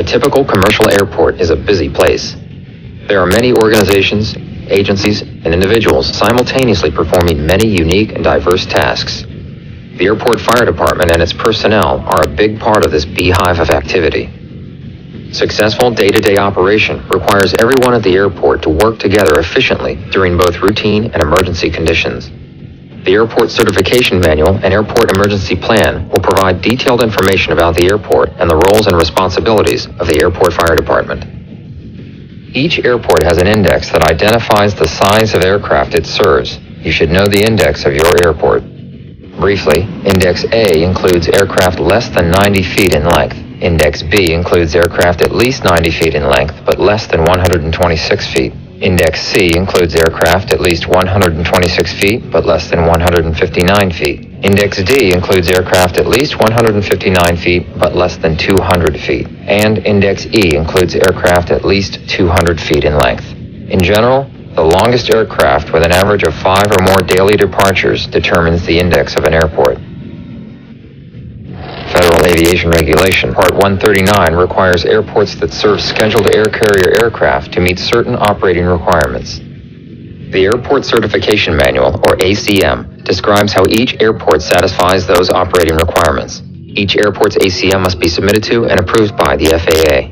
typical commercial airport is a busy place. There are many organizations, agencies, and individuals simultaneously performing many unique and diverse tasks. The airport fire department and its personnel are a big part of this beehive of activity. Successful day-to-day operation requires everyone at the airport to work together efficiently during both routine and emergency conditions. The Airport Certification Manual and Airport Emergency Plan will provide detailed information about the airport and the roles and responsibilities of the Airport Fire Department. Each airport has an index that identifies the size of aircraft it serves. You should know the index of your airport. Briefly, Index A includes aircraft less than 90 feet in length. Index B includes aircraft at least 90 feet in length but less than 126 feet. Index C includes aircraft at least 126 feet but less than 159 feet. Index D includes aircraft at least 159 feet but less than 200 feet. And Index E includes aircraft at least 200 feet in length. In general, the longest aircraft with an average of 5 or more daily departures determines the index of an airport. Federal Aviation Regulation Part 139 requires airports that serve scheduled air carrier aircraft to meet certain operating requirements. The Airport Certification Manual, or ACM, describes how each airport satisfies those operating requirements. Each airport's ACM must be submitted to and approved by the FAA.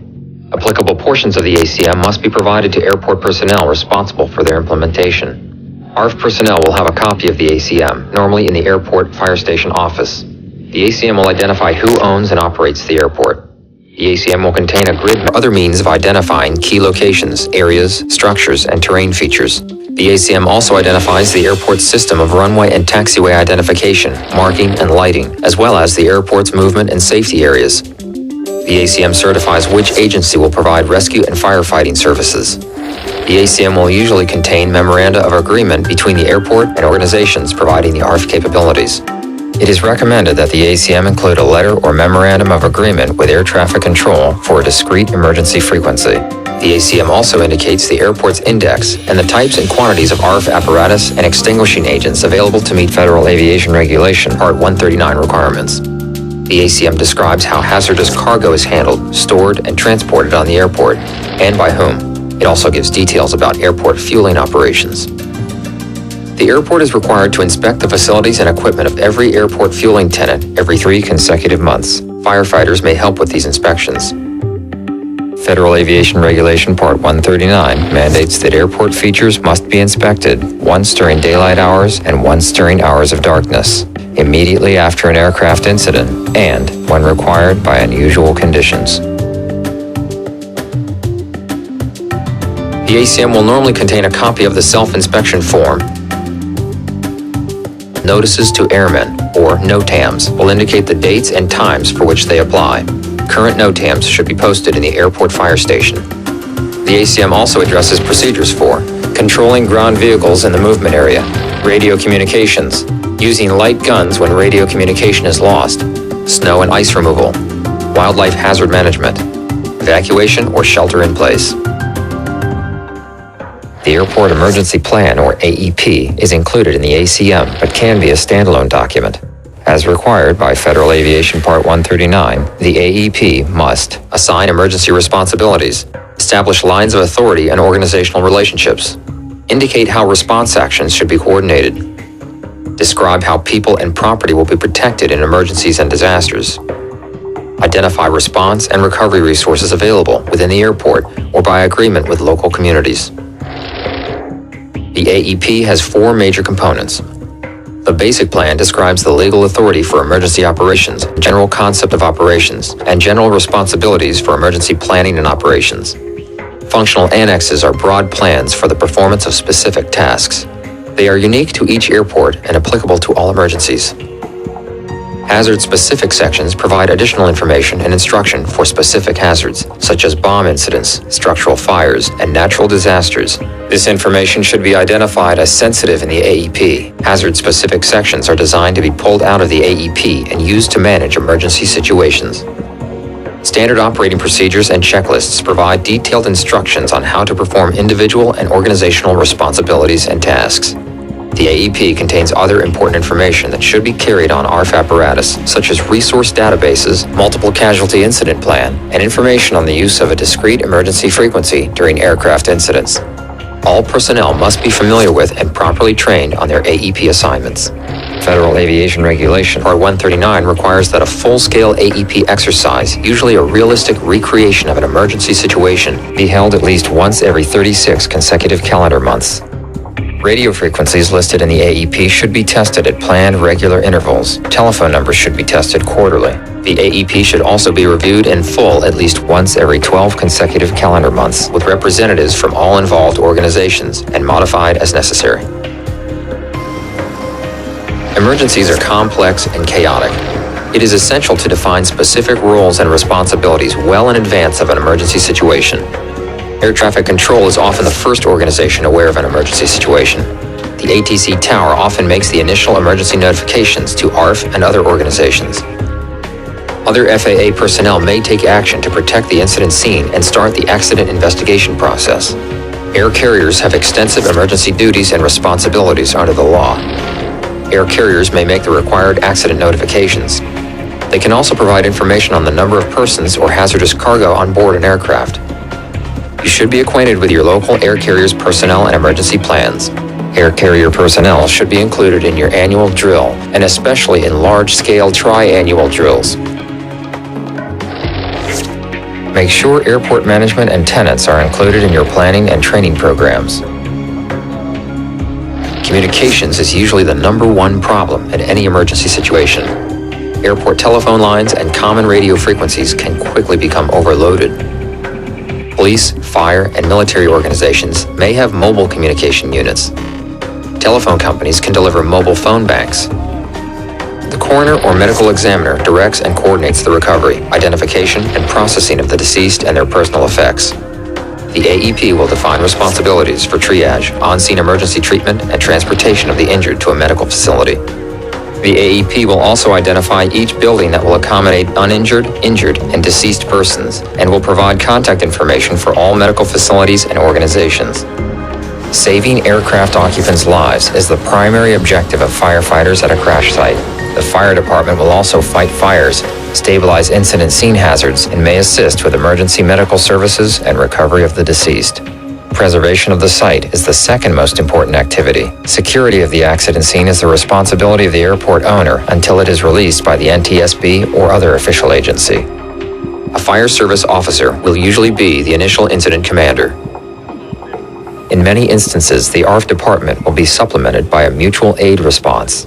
Applicable portions of the ACM must be provided to airport personnel responsible for their implementation. ARF personnel will have a copy of the ACM, normally in the airport fire station office. The ACM will identify who owns and operates the airport. The ACM will contain a grid or other means of identifying key locations, areas, structures, and terrain features. The ACM also identifies the airport's system of runway and taxiway identification, marking, and lighting, as well as the airport's movement and safety areas. The ACM certifies which agency will provide rescue and firefighting services. The ACM will usually contain memoranda of agreement between the airport and organizations providing the ARF capabilities. It is recommended that the ACM include a letter or memorandum of agreement with air traffic control for a discrete emergency frequency. The ACM also indicates the airport's index and the types and quantities of ARF apparatus and extinguishing agents available to meet Federal Aviation Regulation Part 139 requirements. The ACM describes how hazardous cargo is handled, stored, and transported on the airport, and by whom. It also gives details about airport fueling operations. The airport is required to inspect the facilities and equipment of every airport fueling tenant every 3 consecutive months. Firefighters may help with these inspections. Federal Aviation Regulation Part 139 mandates that airport features must be inspected once during daylight hours and once during hours of darkness, immediately after an aircraft incident, and when required by unusual conditions. The ACM will normally contain a copy of the self-inspection form. Notices to airmen, or NOTAMs, will indicate the dates and times for which they apply. Current NOTAMs should be posted in the airport fire station. The ACM also addresses procedures for controlling ground vehicles in the movement area, radio communications, using light guns when radio communication is lost, snow and ice removal, wildlife hazard management, evacuation or shelter in place. The Airport Emergency Plan, or AEP, is included in the ACM but can be a standalone document. As required by Federal Aviation Part 139, the AEP must assign emergency responsibilities, establish lines of authority and organizational relationships, indicate how response actions should be coordinated, describe how people and property will be protected in emergencies and disasters, identify response and recovery resources available within the airport or by agreement with local communities. The AEP has 4 major components. The basic plan describes the legal authority for emergency operations, general concept of operations, and general responsibilities for emergency planning and operations. Functional annexes are broad plans for the performance of specific tasks. They are unique to each airport and applicable to all emergencies. Hazard-specific sections provide additional information and instruction for specific hazards, such as bomb incidents, structural fires, and natural disasters. This information should be identified as sensitive in the AEP. Hazard-specific sections are designed to be pulled out of the AEP and used to manage emergency situations. Standard operating procedures and checklists provide detailed instructions on how to perform individual and organizational responsibilities and tasks. The AEP contains other important information that should be carried on ARF apparatus, such as resource databases, multiple casualty incident plan, and information on the use of a discrete emergency frequency during aircraft incidents. All personnel must be familiar with and properly trained on their AEP assignments. Federal Aviation Regulation Part 139 requires that a full-scale AEP exercise, usually a realistic recreation of an emergency situation, be held at least once every 36 consecutive calendar months. Radio frequencies listed in the AEP should be tested at planned regular intervals. Telephone numbers should be tested quarterly. The AEP should also be reviewed in full at least once every 12 consecutive calendar months with representatives from all involved organizations and modified as necessary. Emergencies are complex and chaotic. It is essential to define specific roles and responsibilities well in advance of an emergency situation. Air traffic control is often the first organization aware of an emergency situation. The ATC tower often makes the initial emergency notifications to ARF and other organizations. Other FAA personnel may take action to protect the incident scene and start the accident investigation process. Air carriers have extensive emergency duties and responsibilities under the law. Air carriers may make the required accident notifications. They can also provide information on the number of persons or hazardous cargo on board an aircraft. You should be acquainted with your local air carrier's personnel and emergency plans. Air carrier personnel should be included in your annual drill, and especially in large-scale tri-annual drills. Make sure airport management and tenants are included in your planning and training programs. Communications is usually the #1 problem in any emergency situation. Airport telephone lines and common radio frequencies can quickly become overloaded. Police, fire, and military organizations may have mobile communication units. Telephone companies can deliver mobile phone banks. The coroner or medical examiner directs and coordinates the recovery, identification, and processing of the deceased and their personal effects. The AEP will define responsibilities for triage, on-scene emergency treatment, and transportation of the injured to a medical facility. The AEP will also identify each building that will accommodate uninjured, injured, and deceased persons, and will provide contact information for all medical facilities and organizations. Saving aircraft occupants' lives is the primary objective of firefighters at a crash site. The fire department will also fight fires, stabilize incident scene hazards, and may assist with emergency medical services and recovery of the deceased. Preservation of the site is the second most important activity. Security of the accident scene is the responsibility of the airport owner until it is released by the NTSB or other official agency. A fire service officer will usually be the initial incident commander. In many instances, the ARF department will be supplemented by a mutual aid response.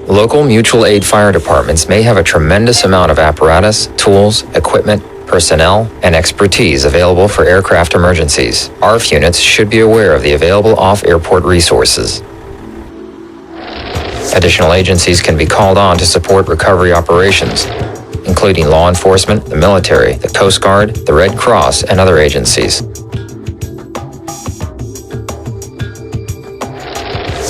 Local mutual aid fire departments may have a tremendous amount of apparatus, tools, equipment, personnel, and expertise available for aircraft emergencies. ARF units should be aware of the available off-airport resources. Additional agencies can be called on to support recovery operations, including law enforcement, the military, the Coast Guard, the Red Cross, and other agencies.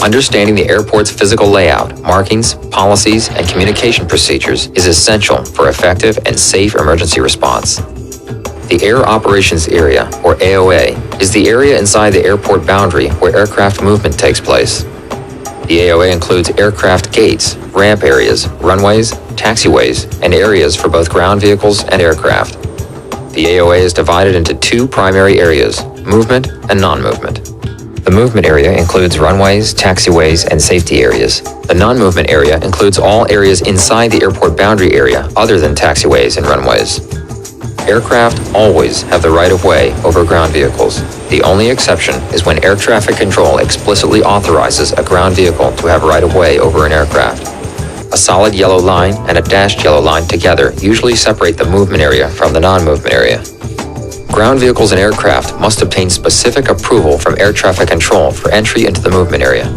Understanding the airport's physical layout, markings, policies, and communication procedures is essential for effective and safe emergency response. The Air Operations Area, or AOA, is the area inside the airport boundary where aircraft movement takes place. The AOA includes aircraft gates, ramp areas, runways, taxiways, and areas for both ground vehicles and aircraft. The AOA is divided into two primary areas, movement and non-movement. The movement area includes runways, taxiways, and safety areas. The non-movement area includes all areas inside the airport boundary area other than taxiways and runways. Aircraft always have the right-of-way over ground vehicles. The only exception is when air traffic control explicitly authorizes a ground vehicle to have right-of-way over an aircraft. A solid yellow line and a dashed yellow line together usually separate the movement area from the non-movement area. Ground vehicles and aircraft must obtain specific approval from air traffic control for entry into the movement area.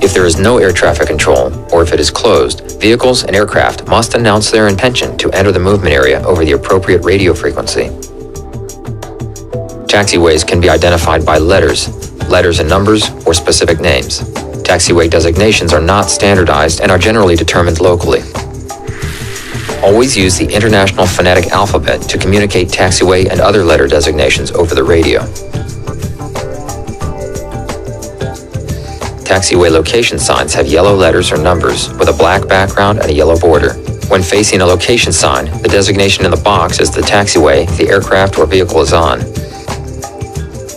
If there is no air traffic control, or if it is closed, vehicles and aircraft must announce their intention to enter the movement area over the appropriate radio frequency. Taxiways can be identified by letters and numbers, or specific names. Taxiway designations are not standardized and are generally determined locally. Always use the International Phonetic Alphabet to communicate taxiway and other letter designations over the radio. taxiway location signs have yellow letters or numbers with a black background and a yellow border. When facing a location sign, the designation in the box is the taxiway the aircraft or vehicle is on.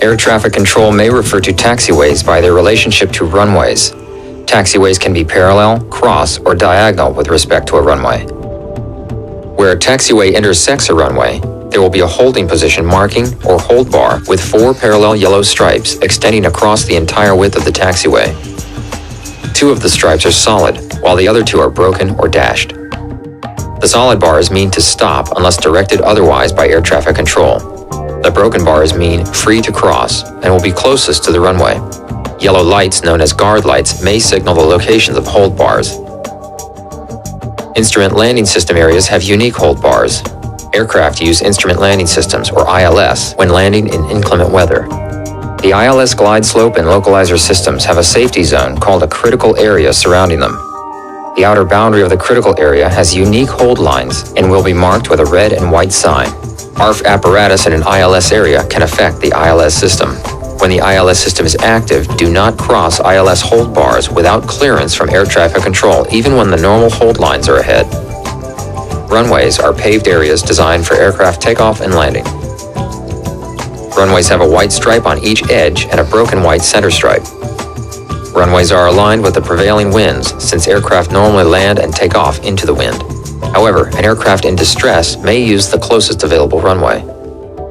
Air traffic control may refer to taxiways by their relationship to runways. Taxiways can be parallel, cross, or diagonal with respect to a runway. Where a taxiway intersects a runway, there will be a holding position marking or hold bar with 4 parallel yellow stripes extending across the entire width of the taxiway. 2 of the stripes are solid, while the other 2 are broken or dashed. The solid bars mean to stop unless directed otherwise by air traffic control. The broken bars mean free to cross and will be closest to the runway. Yellow lights, known as guard lights, may signal the locations of hold bars. Instrument landing system areas have unique hold bars. Aircraft use instrument landing systems, or ILS, when landing in inclement weather. The ILS glide slope and localizer systems have a safety zone called a critical area surrounding them. The outer boundary of the critical area has unique hold lines and will be marked with a red and white sign. ARF apparatus in an ILS area can affect the ILS system. When the ILS system is active, do not cross ILS hold bars without clearance from air traffic control, even when the normal hold lines are ahead. Runways are paved areas designed for aircraft takeoff and landing. Runways have a white stripe on each edge and a broken white center stripe. Runways are aligned with the prevailing winds, since aircraft normally land and take off into the wind. However, an aircraft in distress may use the closest available runway.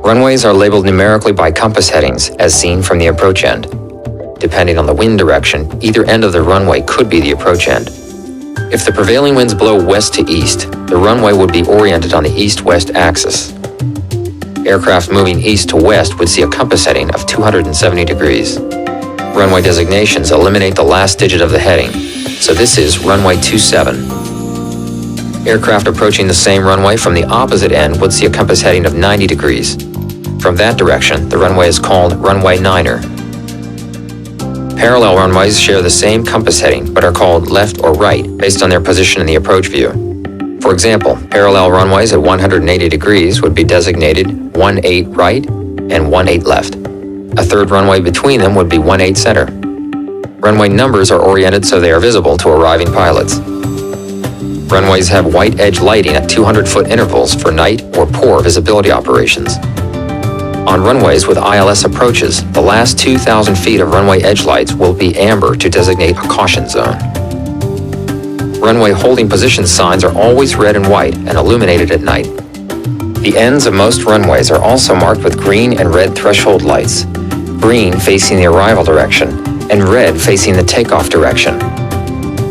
Runways are labeled numerically by compass headings, as seen from the approach end. Depending on the wind direction, either end of the runway could be the approach end. If the prevailing winds blow west to east, the runway would be oriented on the east-west axis. Aircraft moving east to west would see a compass heading of 270 degrees. Runway designations eliminate the last digit of the heading, so this is runway 27. Aircraft approaching the same runway from the opposite end would see a compass heading of 90 degrees. From that direction, the runway is called runway 9er. Parallel runways share the same compass heading, but are called left or right based on their position in the approach view. For example, parallel runways at 180 degrees would be designated 18 right and 18 left. A third runway between them would be 18 center. Runway numbers are oriented so they are visible to arriving pilots. Runways have white edge lighting at 200-foot intervals for night or poor visibility operations. On runways with ILS approaches, the last 2,000 feet of runway edge lights will be amber to designate a caution zone. Runway holding position signs are always red and white and illuminated at night. The ends of most runways are also marked with green and red threshold lights, green facing the arrival direction, and red facing the takeoff direction.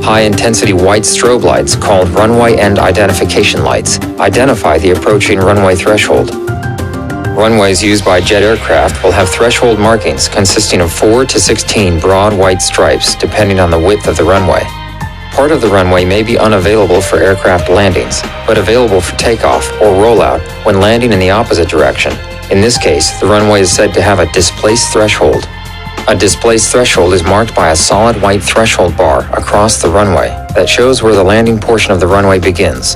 High-intensity white strobe lights, called runway end identification lights, identify the approaching runway threshold. Runways used by jet aircraft will have threshold markings consisting of 4 to 16 broad white stripes depending on the width of the runway. Part of the runway may be unavailable for aircraft landings, but available for takeoff or rollout when landing in the opposite direction. In this case, the runway is said to have a displaced threshold. A displaced threshold is marked by a solid white threshold bar across the runway that shows where the landing portion of the runway begins.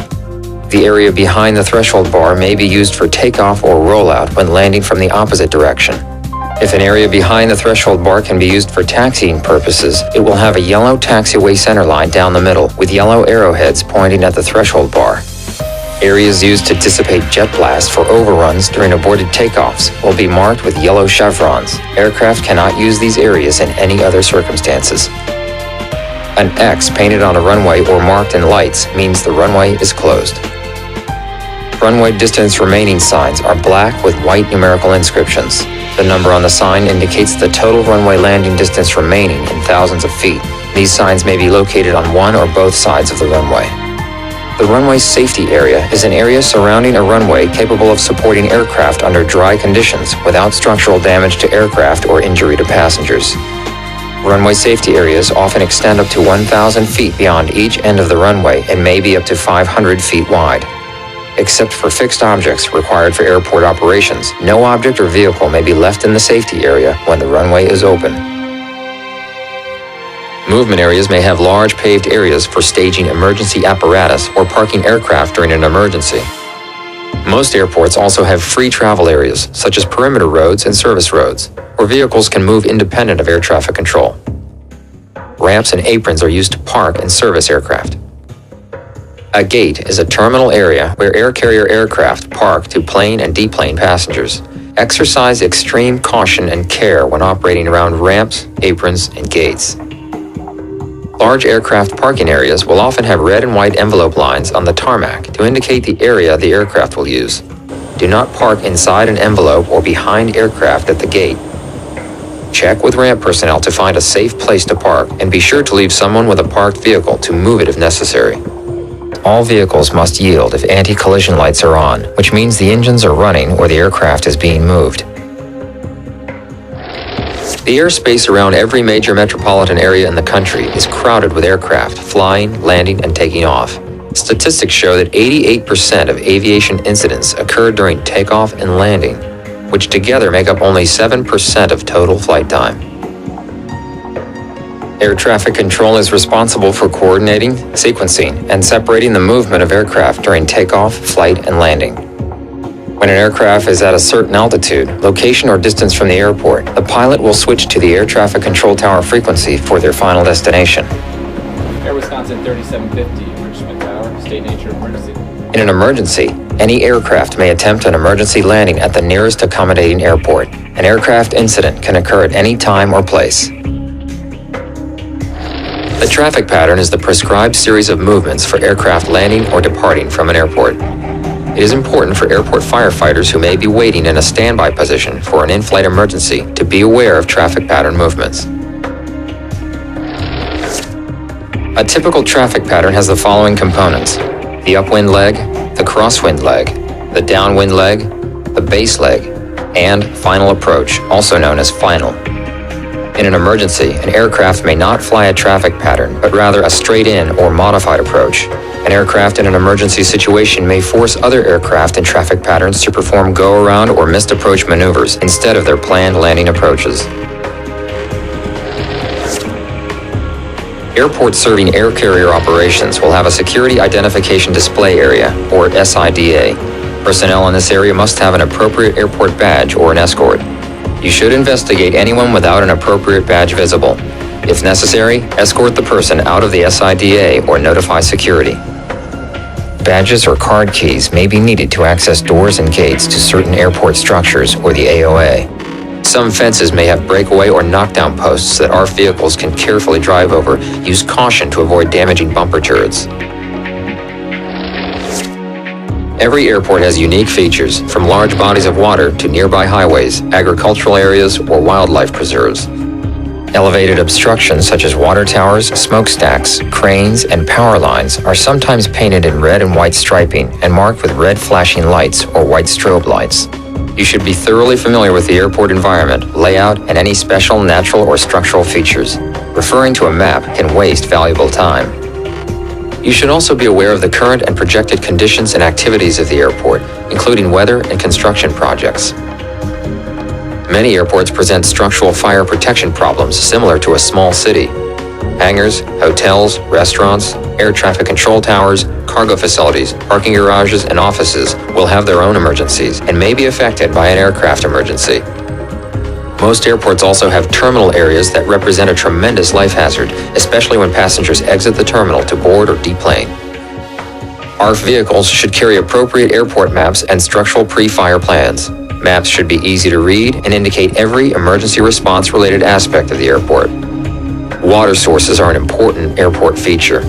The area behind the threshold bar may be used for takeoff or rollout when landing from the opposite direction. If an area behind the threshold bar can be used for taxiing purposes, it will have a yellow taxiway center line down the middle with yellow arrowheads pointing at the threshold bar. Areas used to dissipate jet blast for overruns during aborted takeoffs will be marked with yellow chevrons. Aircraft cannot use these areas in any other circumstances. An X painted on a runway or marked in lights means the runway is closed. Runway distance remaining signs are black with white numerical inscriptions. The number on the sign indicates the total runway landing distance remaining in thousands of feet. These signs may be located on one or both sides of the runway. The runway safety area is an area surrounding a runway capable of supporting aircraft under dry conditions without structural damage to aircraft or injury to passengers. Runway safety areas often extend up to 1,000 feet beyond each end of the runway and may be up to 500 feet wide. Except for fixed objects required for airport operations, no object or vehicle may be left in the safety area when the runway is open. Movement areas may have large paved areas for staging emergency apparatus or parking aircraft during an emergency. Most airports also have free travel areas, such as perimeter roads and service roads, where vehicles can move independent of air traffic control. ramps and aprons are used to park and service aircraft. A gate is a terminal area where air carrier aircraft park to plane and deplane passengers. Exercise extreme caution and care when operating around ramps, aprons, and gates. Large aircraft parking areas will often have red and white envelope lines on the tarmac to indicate the area the aircraft will use. Do not park inside an envelope or behind aircraft at the gate. Check with ramp personnel to find a safe place to park, and be sure to leave someone with a parked vehicle to move it if necessary. All vehicles must yield if anti-collision lights are on, which means the engines are running or the aircraft is being moved. The airspace around every major metropolitan area in the country is crowded with aircraft flying, landing, and taking off. Statistics show that 88% of aviation incidents occur during takeoff and landing, which together make up only 7% of total flight time. Air traffic control is responsible for coordinating, sequencing, and separating the movement of aircraft during takeoff, flight, and landing. When an aircraft is at a certain altitude, location, or distance from the airport, the pilot will switch to the air traffic control tower frequency for their final destination. Air Wisconsin 3750, Richmond Tower, state nature emergency. In an emergency, any aircraft may attempt an emergency landing at the nearest accommodating airport. An aircraft incident can occur at any time or place. The traffic pattern is the prescribed series of movements for aircraft landing or departing from an airport. It is important for airport firefighters who may be waiting in a standby position for an in-flight emergency to be aware of traffic pattern movements. A typical traffic pattern has the following components: the upwind leg, the crosswind leg, the downwind leg, the base leg, and final approach, also known as final. In an emergency, an aircraft may not fly a traffic pattern, but rather a straight-in or modified approach. An aircraft in an emergency situation may force other aircraft in traffic patterns to perform go-around or missed approach maneuvers instead of their planned landing approaches. Airports serving air carrier operations will have a Security Identification Display Area, or SIDA. Personnel in this area must have an appropriate airport badge or an escort. You should investigate anyone without an appropriate badge visible. If necessary, escort the person out of the SIDA or notify security. Badges or card keys may be needed to access doors and gates to certain airport structures or the AOA. Some fences may have breakaway or knockdown posts that our vehicles can carefully drive over. Use caution to avoid damaging bumper turrets. Every airport has unique features, from large bodies of water to nearby highways, agricultural areas, or wildlife preserves. Elevated obstructions such as water towers, smokestacks, cranes, and power lines are sometimes painted in red and white striping and marked with red flashing lights or white strobe lights. You should be thoroughly familiar with the airport environment, layout, and any special natural or structural features. Referring to a map can waste valuable time. You should also be aware of the current and projected conditions and activities of the airport, including weather and construction projects. Many airports present structural fire protection problems similar to a small city. Hangars, hotels, restaurants, air traffic control towers, cargo facilities, parking garages, and offices will have their own emergencies and may be affected by an aircraft emergency. Most airports also have terminal areas that represent a tremendous life hazard, especially when passengers exit the terminal to board or deplane. ARF vehicles should carry appropriate airport maps and structural pre-fire plans. Maps should be easy to read and indicate every emergency response-related aspect of the airport. Water sources are an important airport feature.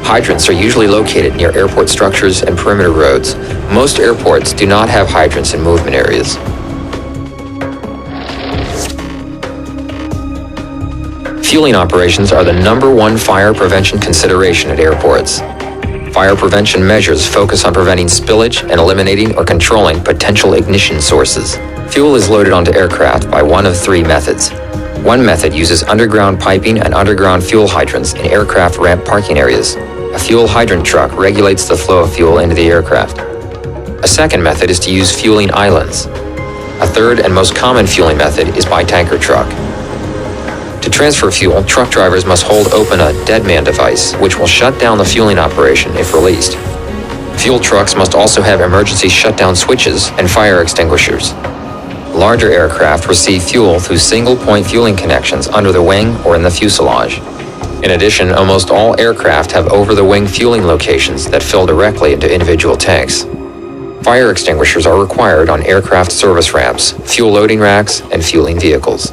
Hydrants are usually located near airport structures and perimeter roads. Most airports do not have hydrants in movement areas. Fueling operations are the #1 fire prevention consideration at airports. Fire prevention measures focus on preventing spillage and eliminating or controlling potential ignition sources. Fuel is loaded onto aircraft by one of 3 methods. One method uses underground piping and underground fuel hydrants in aircraft ramp parking areas. A fuel hydrant truck regulates the flow of fuel into the aircraft. A second method is to use fueling islands. A third and most common fueling method is by tanker truck. To transfer fuel, truck drivers must hold open a deadman device, which will shut down the fueling operation if released. Fuel trucks must also have emergency shutdown switches and fire extinguishers. Larger aircraft receive fuel through single-point fueling connections under the wing or in the fuselage. In addition, almost all aircraft have over-the-wing fueling locations that fill directly into individual tanks. Fire extinguishers are required on aircraft service ramps, fuel loading racks, and fueling vehicles.